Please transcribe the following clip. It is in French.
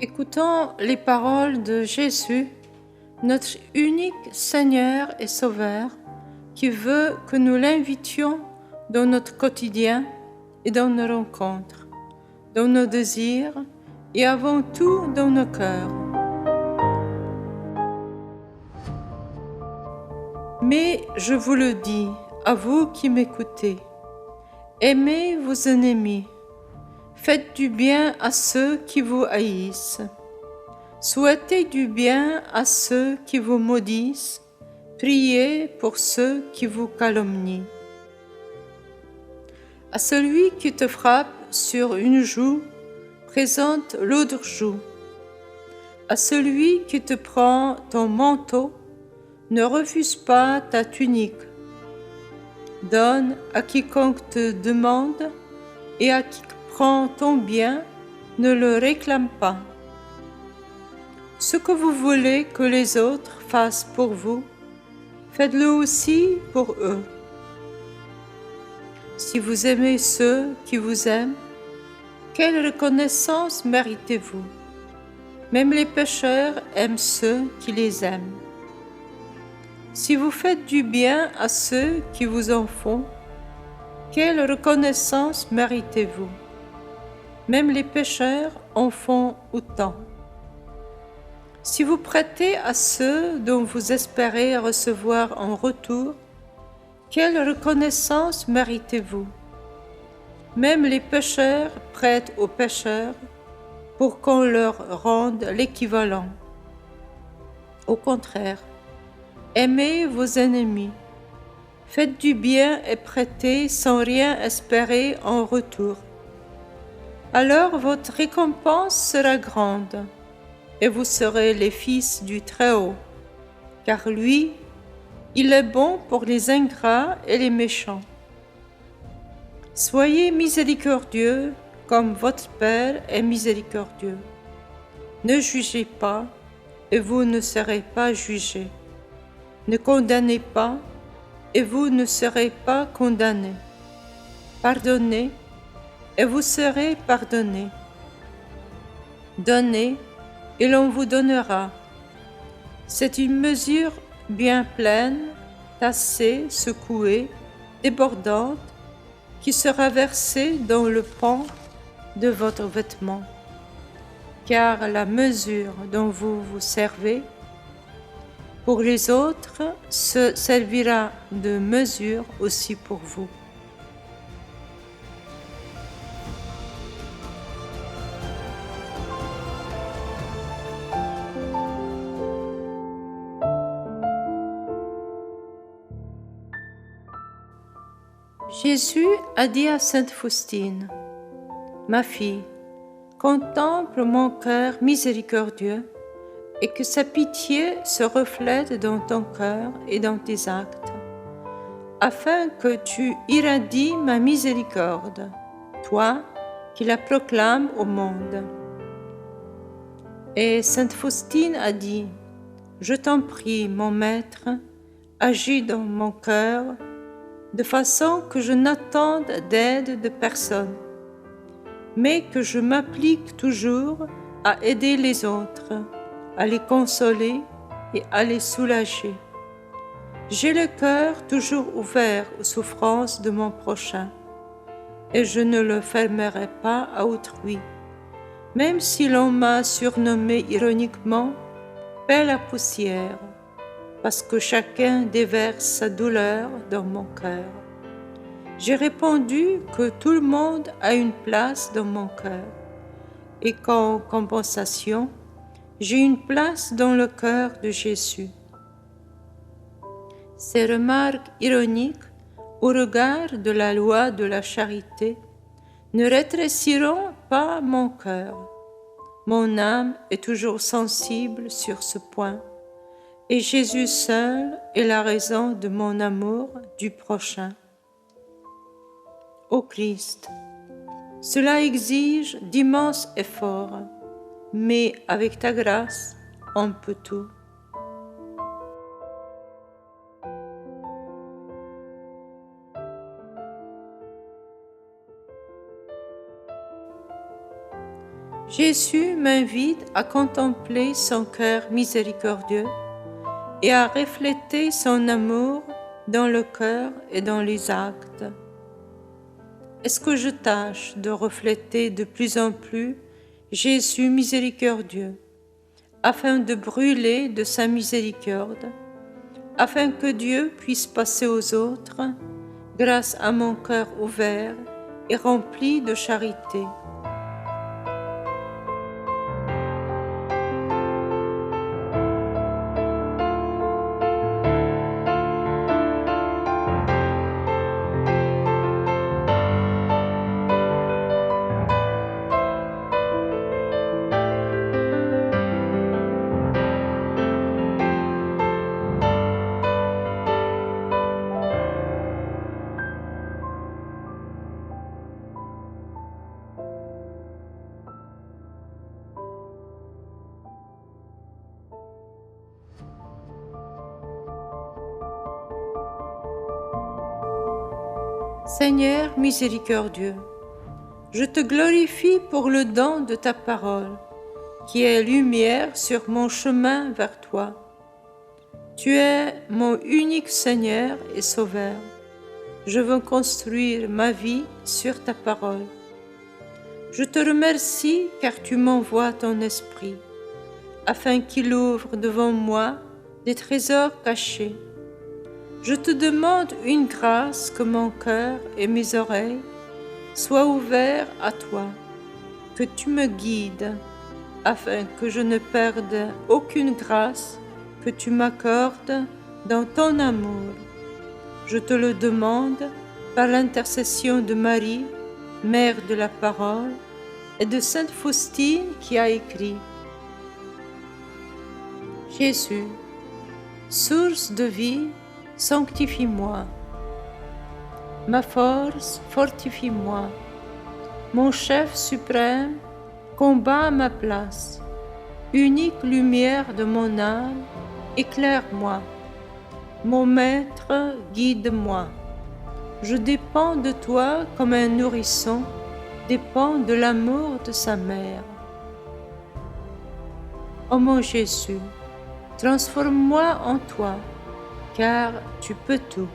Écoutons les paroles de Jésus, notre unique Seigneur et Sauveur, qui veut que nous l'invitions dans notre quotidien et dans nos rencontres, dans nos désirs et avant tout dans nos cœurs. Mais je vous le dis, à vous qui m'écoutez, aimez vos ennemis, faites du bien à ceux qui vous haïssent, souhaitez du bien à ceux qui vous maudissent, priez pour ceux qui vous calomnient. À celui qui te frappe sur une joue, présente l'autre joue. À celui qui te prend ton manteau, ne refuse pas ta tunique. Donne à quiconque te demande, et à qui prend ton bien, ne le réclame pas. Ce que vous voulez que les autres fassent pour vous, faites-le aussi pour eux. Si vous aimez ceux qui vous aiment, quelle reconnaissance méritez-vous? Même les pécheurs aiment ceux qui les aiment. Si vous faites du bien à ceux qui vous en font, quelle reconnaissance méritez-vous? Même les pécheurs en font autant. Si vous prêtez à ceux dont vous espérez recevoir en retour, quelle reconnaissance méritez-vous? Même les pécheurs prêtent aux pécheurs pour qu'on leur rende l'équivalent. Au contraire, aimez vos ennemis, faites du bien et prêtez sans rien espérer en retour. Alors votre récompense sera grande, et vous serez les fils du Très-Haut, car lui, il est bon pour les ingrats et les méchants. Soyez miséricordieux comme votre Père est miséricordieux. Ne jugez pas, et vous ne serez pas jugés. Ne condamnez pas, et vous ne serez pas condamnés. Pardonnez, et vous serez pardonnés. Donnez, et l'on vous donnera. C'est une mesure bien pleine, tassée, secouée, débordante, qui sera versée dans le pan de votre vêtement. Car la mesure dont vous vous servez, pour les autres, se servira de mesure aussi pour vous. Jésus a dit à sainte Faustine, « Ma fille, contemple mon cœur miséricordieux et que sa pitié se reflète dans ton cœur et dans tes actes, afin que tu irradies ma miséricorde, toi qui la proclames au monde. » Et sainte Faustine a dit, « Je t'en prie, mon maître, agis dans mon cœur, de façon que je n'attende d'aide de personne, mais que je m'applique toujours à aider les autres, à les consoler et à les soulager. J'ai le cœur toujours ouvert aux souffrances de mon prochain, et je ne le fermerai pas à autrui, même si l'on m'a surnommé ironiquement « Père la poussière », parce que chacun déverse sa douleur dans mon cœur. J'ai répondu que tout le monde a une place dans mon cœur, et qu'en compensation, j'ai une place dans le cœur de Jésus. Ces remarques ironiques, au regard de la loi de la charité, ne rétréciront pas mon cœur. Mon âme est toujours sensible sur ce point, et Jésus seul est la raison de mon amour du prochain. Ô Christ, cela exige d'immenses efforts, mais avec ta grâce, on peut tout. Jésus m'invite à contempler son cœur miséricordieux et à refléter son amour dans le cœur et dans les actes. Est-ce que je tâche de refléter de plus en plus Jésus miséricordieux, afin de brûler de sa miséricorde, afin que Dieu puisse passer aux autres grâce à mon cœur ouvert et rempli de charité. Seigneur miséricordieux, je te glorifie pour le don de ta parole, qui est lumière sur mon chemin vers toi. Tu es mon unique Seigneur et Sauveur. Je veux construire ma vie sur ta parole. Je te remercie car tu m'envoies ton esprit, afin qu'il ouvre devant moi des trésors cachés. Je te demande une grâce que mon cœur et mes oreilles soient ouverts à toi, que tu me guides, afin que je ne perde aucune grâce que tu m'accordes dans ton amour. Je te le demande par l'intercession de Marie, Mère de la Parole, et de Sainte Faustine qui a écrit: Jésus, source de vie, sanctifie-moi. Ma force, fortifie-moi. Mon chef suprême, combat à ma place. Unique lumière de mon âme, éclaire-moi. Mon maître, guide-moi. Je dépends de toi comme un nourrisson dépend de l'amour de sa mère. Ô mon Jésus, transforme-moi en toi, car tu peux tout.